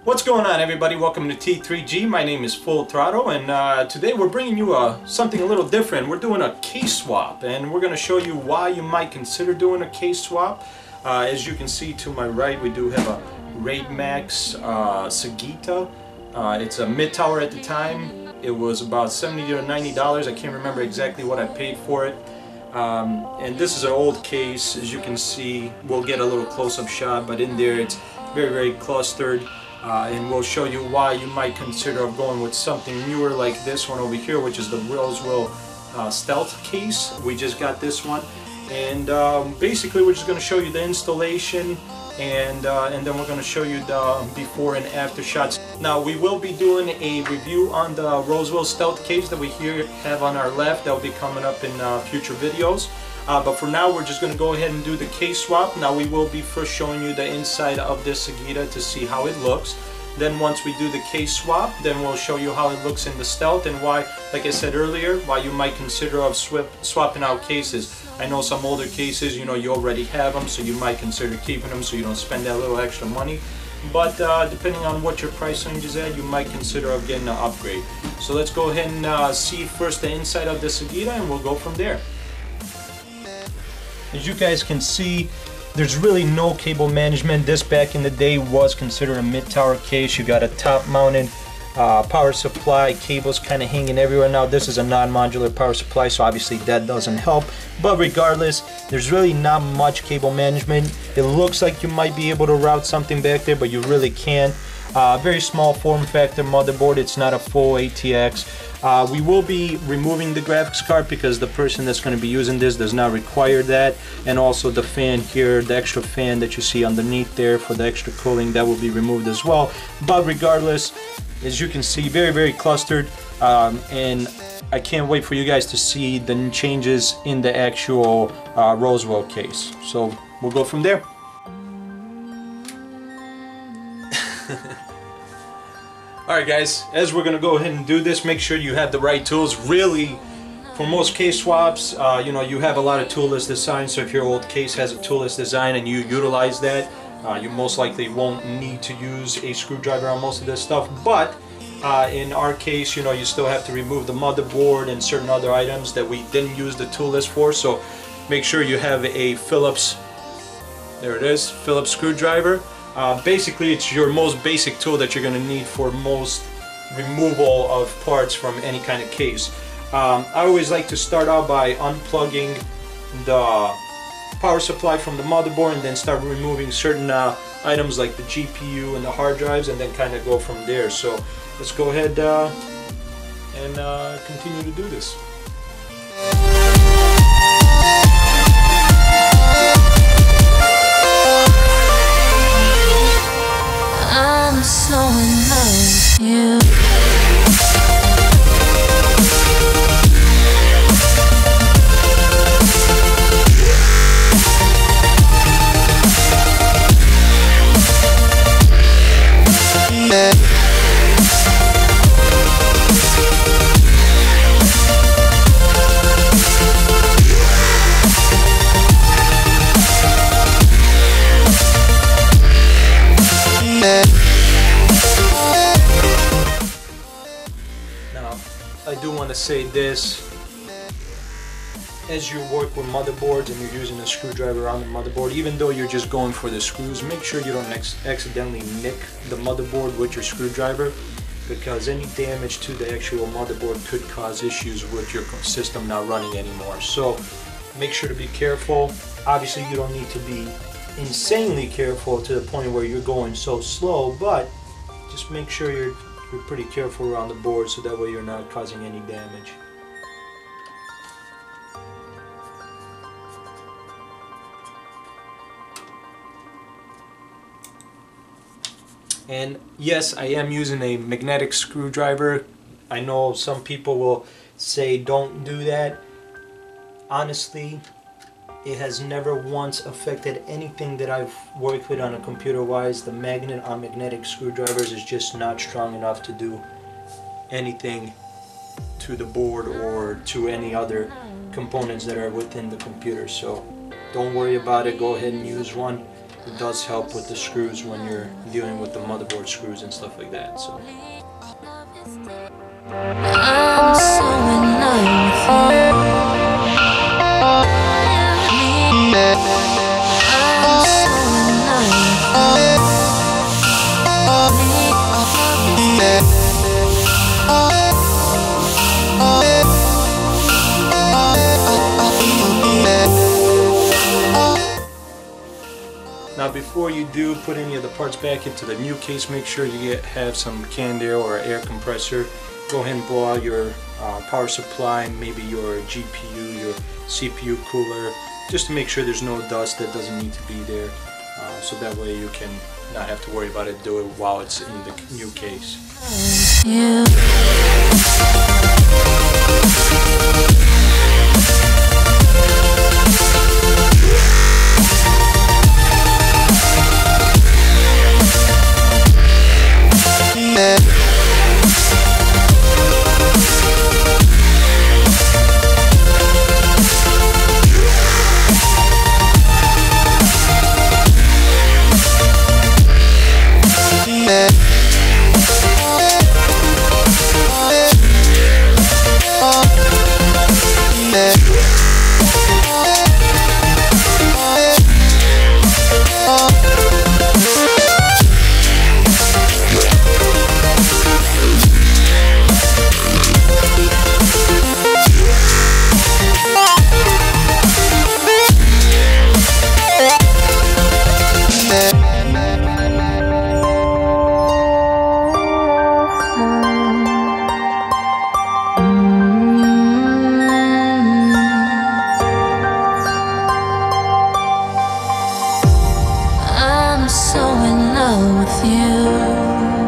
What's going on, everybody? Welcome to T3G. My name is Fullthrottle, and today we're bringing you something a little different. We're doing a case swap, and we're going to show you why you might consider doing a case swap. As you can see to my right, we do have a Raidmax Sigita. It's a mid-tower at the time. It was about $70 to $90. I can't remember exactly what I paid for it. And this is an old case. As you can see, we'll get a little close-up shot, but in there it's very clustered. And we'll show you why you might consider going with something newer like this one over here, which is the Rosewill Stealth case. We just got this one, and basically we're just going to show you the installation, and then we're going to show you the before and after shots. Now we will be doing a review on the Rosewill Stealth case that we here have on our left. That will be coming up in future videos. But for now, we're just going to go ahead and do the case swap. Now we will be first showing you the inside of this Sigita to see how it looks. Then once we do the case swap, then we'll show you how it looks in the Stealth and why, like I said earlier, why you might consider swapping out cases. I know some older cases, you know, you already have them, so you might consider keeping them so you don't spend that little extra money. But depending on what your price range is at, you might consider getting an upgrade. So let's go ahead and see first the inside of the Sigita, and we'll go from there. As you guys can see, there's really no cable management. This back in the day was considered a mid-tower case. You got a top-mounted power supply, cables kind of hanging everywhere. Now this is a non-modular power supply, so obviously that doesn't help. But regardless, there's really not much cable management. It looks like you might be able to route something back there, but you really can't. Very small form factor motherboard. It's not a full ATX. We will be removing the graphics card because the person that's going to be using this does not require that, and also the fan here, the extra fan that you see underneath there for the extra cooling, that will be removed as well. But regardless, as you can see, very clustered, and I can't wait for you guys to see the changes in the actual Rosewill case. So we'll go from there. Alright guys, as we're going to go ahead and do this, make sure you have the right tools. Really, for most case swaps, you know, you have a lot of toolless design, so if your old case has a toolless design and you utilize that, you most likely won't need to use a screwdriver on most of this stuff. But in our case, you know, you still have to remove the motherboard and certain other items that we didn't use the toolless for, so make sure you have a Phillips, there it is, Phillips screwdriver. Basically, it's your most basic tool that you're going to need for most removal of parts from any kind of case. I always like to start out by unplugging the power supply from the motherboard and then start removing certain items like the GPU and the hard drives, and then kind of go from there. So let's go ahead and continue to do this. I'm so in love with you. I do want to say this: as you work with motherboards and you're using a screwdriver on the motherboard, even though you're just going for the screws, make sure you don't accidentally nick the motherboard with your screwdriver, because any damage to the actual motherboard could cause issues with your system not running anymore. So make sure to be careful. Obviously you don't need to be insanely careful to the point where you're going so slow, but just make sure you're pretty careful around the board, so that way you're not causing any damage. And yes, I am using a magnetic screwdriver. I know some people will say don't do that. Honestly, it has never once affected anything that I've worked with on a computer wise. The magnet on magnetic screwdrivers is just not strong enough to do anything to the board or to any other components that are within the computer. So don't worry about it, go ahead and use one. it does help with the screws when you're dealing with the motherboard screws and stuff like that. So I'm so in love with you. now before you do put any of the parts back into the new case, make sure you have some canned air or air compressor. Go ahead and blow out your power supply, maybe your GPU, your CPU cooler, just to make sure there's no dust that doesn't need to be there. So that way you can not have to worry about it, do it while it's in the new case. Yeah. I'm so in love with you,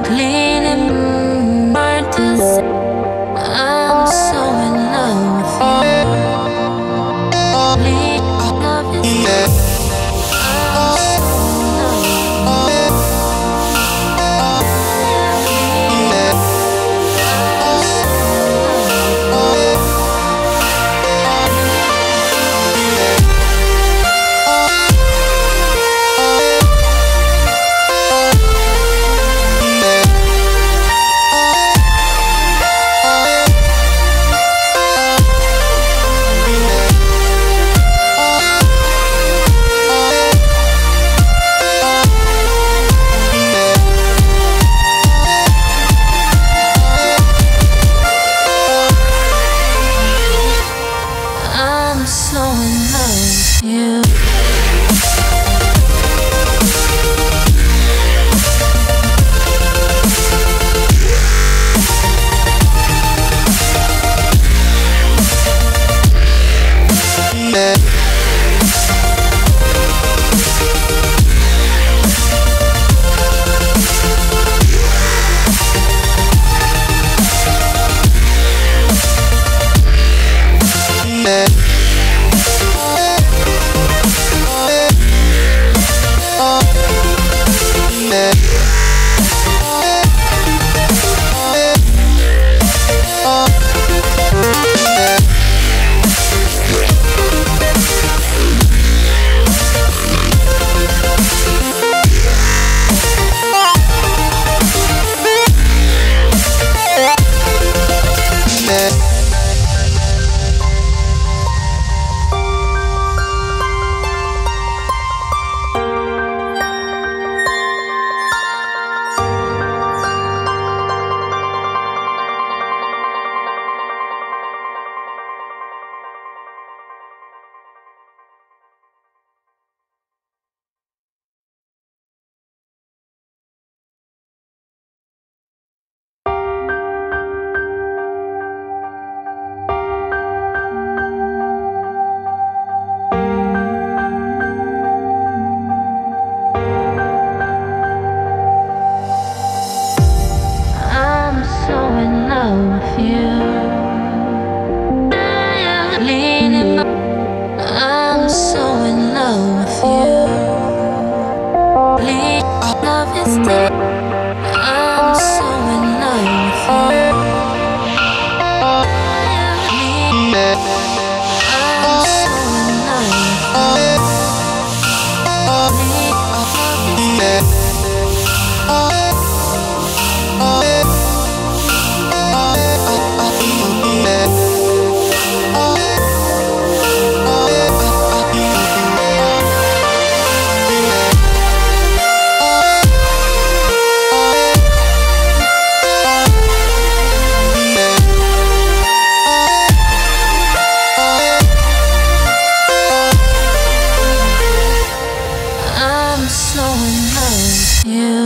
cleaning martyrs. I'm so in love with you, clean love is. I'm so in love with you. I'm so in love with you. I'm so in love with you. Leaning, I'm so in love with you. Lean, love is dead. I'm so in love with you. I'm so in love with you. love you.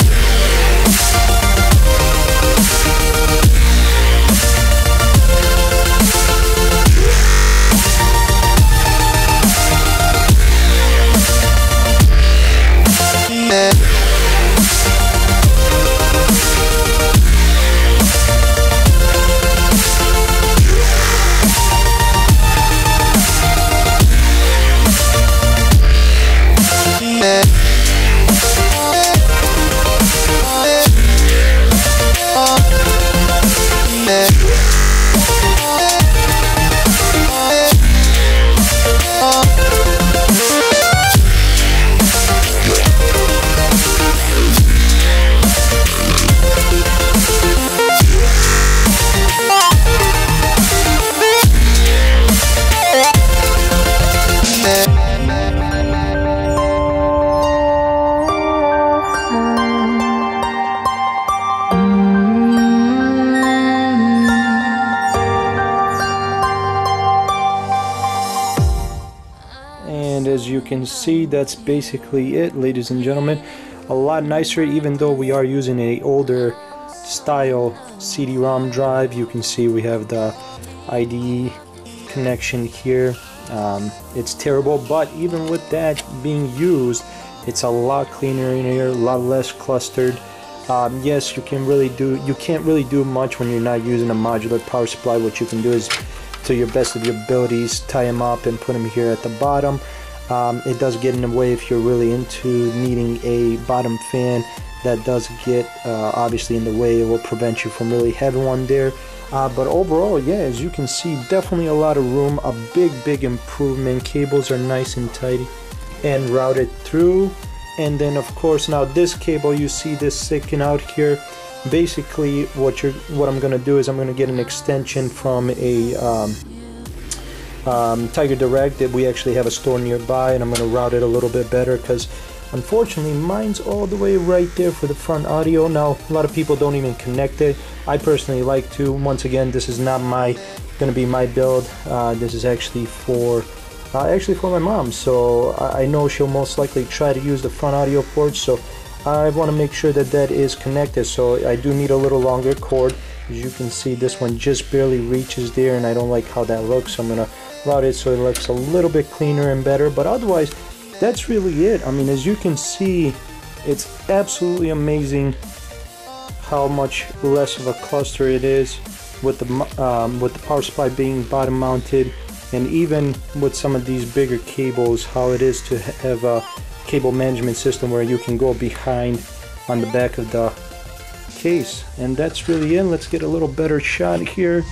And as you can see, that's basically it, ladies and gentlemen. A lot nicer, even though we are using a older style CD-ROM drive. You can see we have the IDE connection here. It's terrible, but even with that being used, it's a lot cleaner in here, a lot less clustered. Yes, you can't really do much when you're not using a modular power supply. What you can do is, to your best of your abilities, tie them up and put them here at the bottom. It does get in the way if you're really into needing a bottom fan. That does get obviously in the way. It will prevent you from really having one there. But overall, yeah, as you can see, definitely a lot of room. A big improvement. Cables are nice and tidy and routed through. And then of course, now this cable, you see this sticking out here. Basically what I'm gonna do is I'm gonna get an extension from a Tiger Direct that we actually have a store nearby, and I'm gonna route it a little bit better, because unfortunately mine's all the way right there for the front audio. Now a lot of people don't even connect it. I personally like to. Once again, this is not gonna be my build. This is actually for my mom, so I know she'll most likely try to use the front audio port, so I want to make sure that that is connected. So I do need a little longer cord. As you can see, this one just barely reaches there, and I don't like how that looks, so I'm gonna route it so it looks a little bit cleaner and better. But otherwise, that's really it. I mean, as you can see, it's absolutely amazing how much less of a cluster it is with the power supply being bottom mounted, and even with some of these bigger cables, how it is to have a cable management system where you can go behind on the back of the case. And that's really it. Let's get a little better shot here.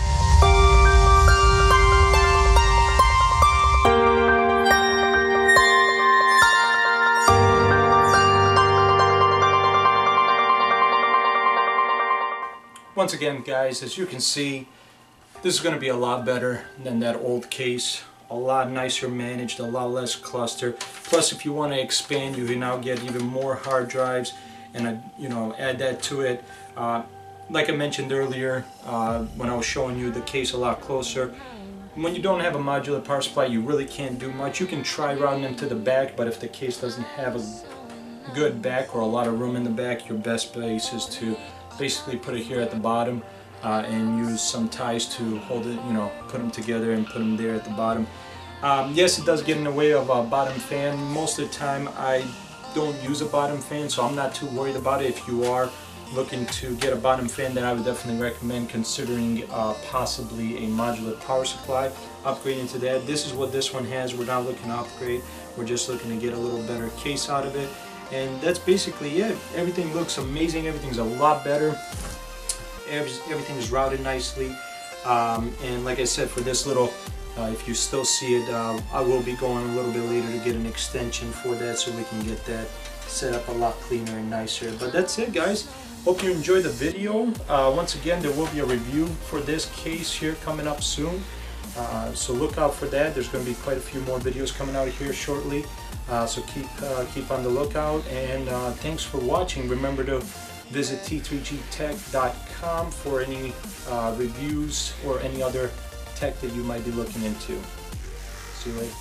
Once again, guys, as you can see, this is going to be a lot better than that old case. A lot nicer managed, a lot less cluster. Plus, if you want to expand, you can now get even more hard drives and add that to it. Like I mentioned earlier, when I was showing you the case a lot closer, when you don't have a modular power supply, you really can't do much. You can try routing them to the back, but if the case doesn't have a good back or a lot of room in the back, your best place is to basically put it here at the bottom. And use some ties to hold it, put them together and put them there at the bottom. Yes, it does get in the way of a bottom fan. Most of the time I don't use a bottom fan, so I'm not too worried about it. If you are looking to get a bottom fan, then I would definitely recommend considering possibly a modular power supply, upgrading to that. This is what this one has. We're not looking to upgrade. We're just looking to get a little better case out of it. And that's basically it. Everything looks amazing. Everything's a lot better. Everything is routed nicely, and like I said, for this little, if you still see it, I will be going a little bit later to get an extension for that, so we can get that set up a lot cleaner and nicer. But that's it, guys. Hope you enjoyed the video. Once again, there will be a review for this case here coming up soon, so look out for that. There's going to be quite a few more videos coming out here shortly, so keep on the lookout. And thanks for watching. Remember to visit t3gtech.com for any reviews or any other tech that you might be looking into. See you later.